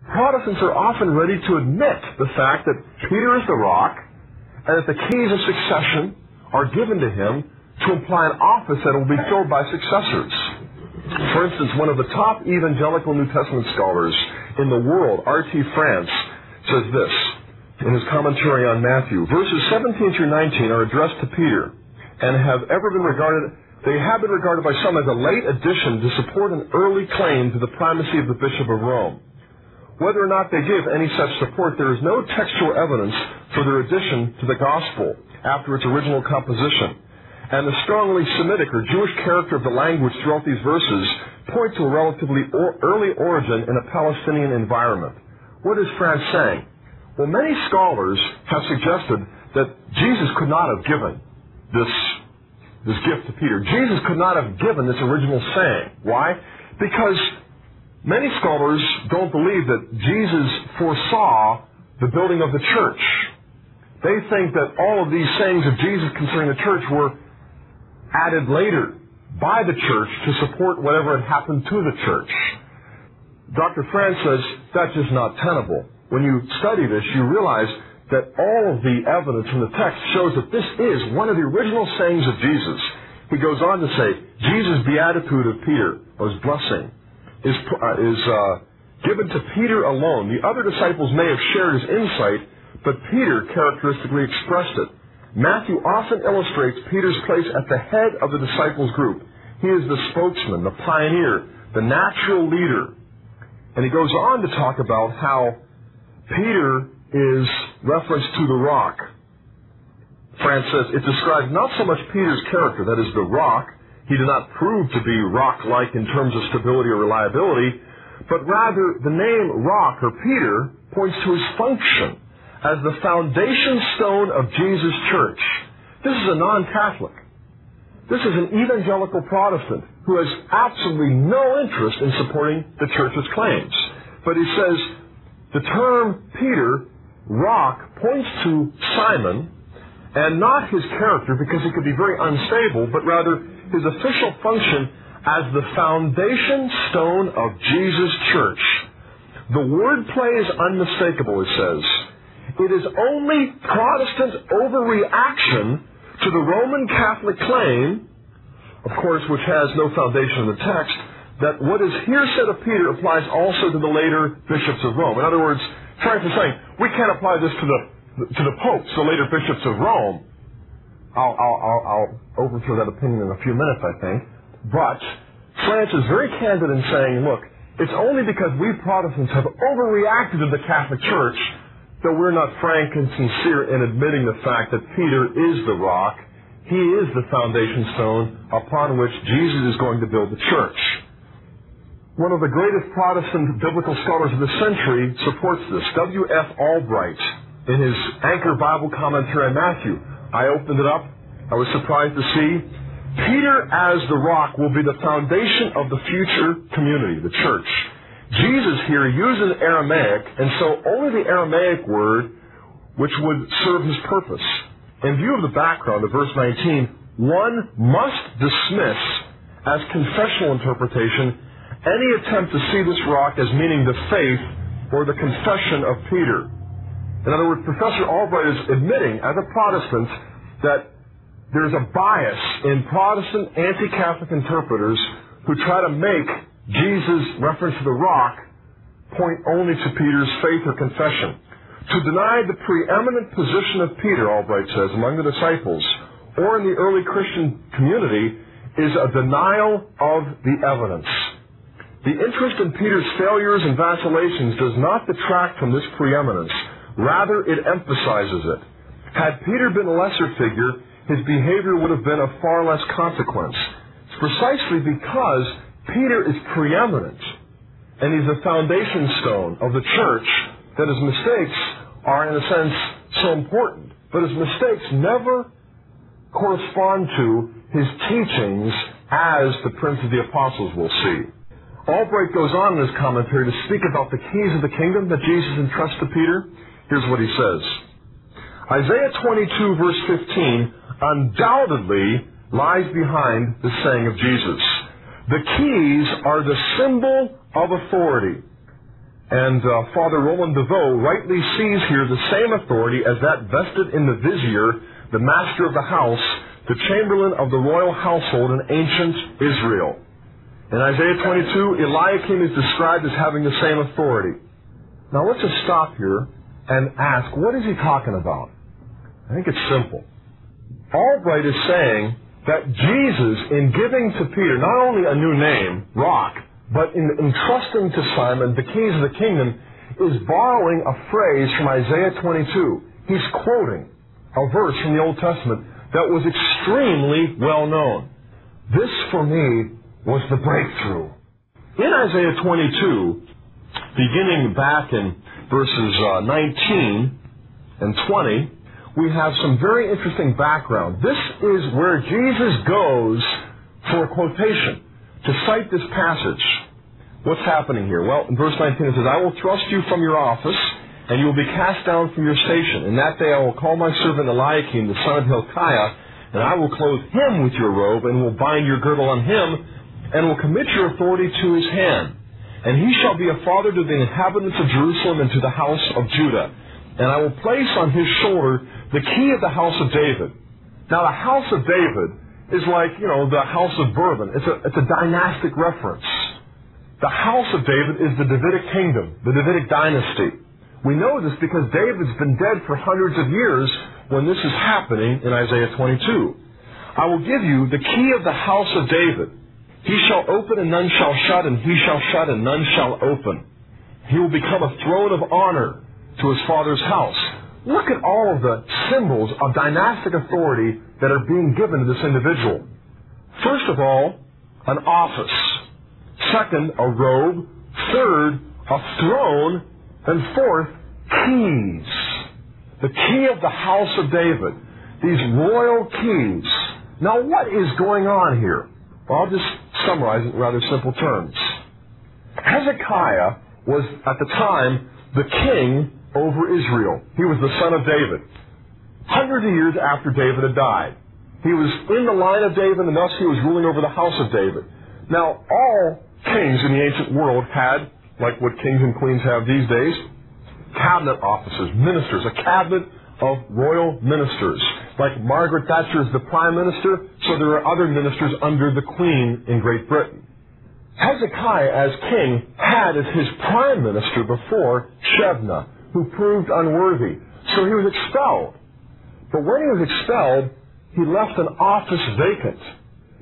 Protestants are often ready to admit the fact that Peter is the rock and that the keys of succession are given to him to imply an office that will be filled by successors. For instance, one of the top evangelical New Testament scholars in the world, R.T. France, says this in his commentary on Matthew. Verses 17 through 19 are addressed to Peter and have been regarded by some as a late addition to support an early claim to the primacy of the Bishop of Rome. Whether or not they give any such support, there is no textual evidence for their addition to the gospel after its original composition. And the strongly Semitic or Jewish character of the language throughout these verses point to a relatively early origin in a Palestinian environment. What is France saying? Well, many scholars have suggested that Jesus could not have given this gift to Peter. Jesus could not have given this original saying. Why? Because many scholars don't believe that Jesus foresaw the building of the church. They think that all of these sayings of Jesus concerning the church were added later by the church to support whatever had happened to the church. Dr. France says that's just not tenable. When you study this, you realize that all of the evidence from the text shows that this is one of the original sayings of Jesus. He goes on to say, Jesus' beatitude of Peter, or his blessing, is given to Peter alone. The other disciples may have shared his insight, but Peter characteristically expressed it. Matthew often illustrates Peter's place at the head of the disciples group. He is the spokesman, the pioneer, the natural leader. And he goes on to talk about how Peter is referenced to the rock. France says it describes not so much Peter's character, that is the rock. He did not prove to be rock-like in terms of stability or reliability, but rather the name rock or Peter points to his function as the foundation stone of Jesus' church. This is a non-Catholic. This is an evangelical Protestant who has absolutely no interest in supporting the church's claims. But he says the term Peter, rock, points to Simon and not his character because he could be very unstable, but rather his official function as the foundation stone of Jesus' church. The wordplay is unmistakable, it says. It is only Protestant overreaction to the Roman Catholic claim, of course, which has no foundation in the text, that what is here said of Peter applies also to the later bishops of Rome. In other words, France is saying, we can't apply this to the popes, the later bishops of Rome. I'll overthrow that opinion in a few minutes, I think. But France is very candid in saying, look, it's only because we Protestants have overreacted to the Catholic Church that we're not frank and sincere in admitting the fact that Peter is the rock. He is the foundation stone upon which Jesus is going to build the church. One of the greatest Protestant biblical scholars of the century supports this. W.F. Albright, in his Anchor Bible commentary on Matthew, I opened it up. I was surprised to see Peter as the rock will be the foundation of the future community, the church. Jesus here uses Aramaic, and so only the Aramaic word which would serve his purpose. In view of the background of verse 19, one must dismiss as confessional interpretation any attempt to see this rock as meaning the faith or the confession of Peter. In other words, Professor Albright is admitting, as a Protestant, that there's a bias in Protestant anti-Catholic interpreters who try to make Jesus' reference to the rock point only to Peter's faith or confession. To deny the preeminent position of Peter, Albright says, among the disciples, or in the early Christian community, is a denial of the evidence. The interest in Peter's failures and vacillations does not detract from this preeminence. Rather, it emphasizes it. Had Peter been a lesser figure, his behavior would have been of far less consequence. It's precisely because Peter is preeminent, and he's the foundation stone of the church, that his mistakes are, in a sense, so important. But his mistakes never correspond to his teachings, as the Prince of the Apostles will see. Albright goes on in his commentary to speak about the keys of the kingdom that Jesus entrusts to Peter. Here's what he says. Isaiah 22, verse 15, undoubtedly lies behind the saying of Jesus. The keys are the symbol of authority. And Father Roland DeVoe rightly sees here the same authority as that vested in the vizier, the master of the house, the chamberlain of the royal household in ancient Israel. In Isaiah 22, Eliakim is described as having the same authority. Now let's just stop here and ask, what is he talking about? I think it's simple. Albright is saying that Jesus, in giving to Peter not only a new name, Rock, but in entrusting to Simon the keys of the kingdom, is borrowing a phrase from Isaiah 22. He's quoting a verse from the Old Testament that was extremely well known. This, for me, was the breakthrough. In Isaiah 22, beginning back in verses 19 and 20, we have some very interesting background. This is where Jesus goes for a quotation to cite this passage. What's happening here? Well, in verse 19 it says, I will thrust you from your office, and you will be cast down from your station. In that day I will call my servant Eliakim, the son of Hilkiah, and I will clothe him with your robe, and will bind your girdle on him, and will commit your authority to his hand. And he shall be a father to the inhabitants of Jerusalem and to the house of Judah. And I will place on his shoulder the key of the house of David. Now, the house of David is like, the house of Bourbon. It's a dynastic reference. The house of David is the Davidic kingdom, the Davidic dynasty. We know this because David's been dead for hundreds of years when this is happening in Isaiah 22. I will give you the key of the house of David. He shall open and none shall shut, and he shall shut and none shall open. He will become a throne of honor to his father's house. Look at all of the symbols of dynastic authority that are being given to this individual. First of all, an office. Second, a robe. Third, a throne. And fourth, keys. The key of the house of David. These royal keys. Now, what is going on here? Well, I'll just summarize it in rather simple terms. Hezekiah was, at the time, the king over Israel. He was the son of David. Hundreds of years after David had died. He was in the line of David, and thus he was ruling over the house of David. Now, all kings in the ancient world had, like what kings and queens have these days, cabinet officers, ministers, a cabinet of royal ministers. Like Margaret Thatcher is the prime minister, so there are other ministers under the queen in Great Britain. Hezekiah, as king, had as his prime minister before Shebna, who proved unworthy. So he was expelled. But when he was expelled, he left an office vacant.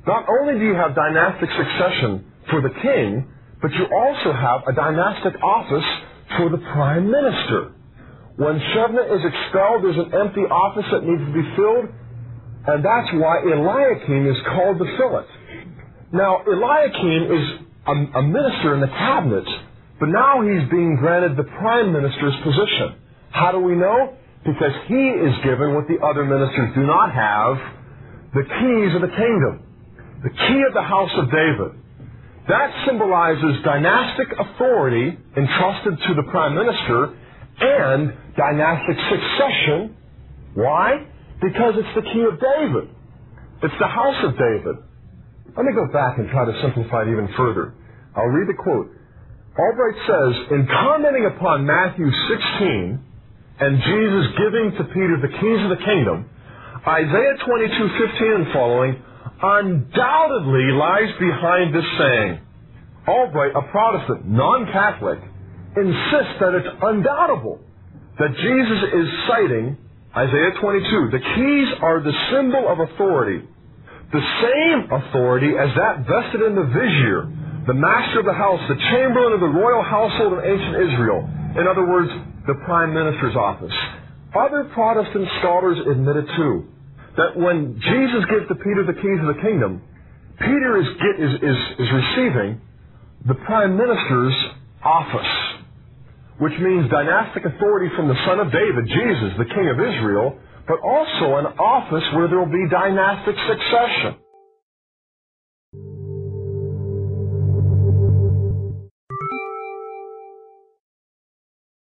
Not only do you have dynastic succession for the king, but you also have a dynastic office for the prime minister. When Shebna is expelled, there's an empty office that needs to be filled, and that's why Eliakim is called to fill it. Now, Eliakim is a minister in the cabinet, but now he's being granted the prime minister's position. How do we know? Because he is given what the other ministers do not have, the keys of the kingdom, the key of the house of David. That symbolizes dynastic authority entrusted to the prime minister and dynastic succession. Why? Because it's the key of David. It's the house of David. Let me go back and try to simplify it even further. I'll read the quote. Albright says, in commenting upon Matthew 16 and Jesus giving to Peter the keys of the kingdom, Isaiah 22:15 and following undoubtedly lies behind this saying. Albright, a Protestant, non-Catholic, insists that it's undoubtable that Jesus is citing Isaiah 22. The keys are the symbol of authority, the same authority as that vested in the vizier, the master of the house, the chamberlain of the royal household of ancient Israel. In other words, the prime minister's office. Other Protestant scholars admit it too, that when Jesus gives to Peter the keys of the kingdom, Peter is receiving the prime minister's office, which means dynastic authority from the son of David, Jesus, the king of Israel, but also an office where there will be dynastic succession.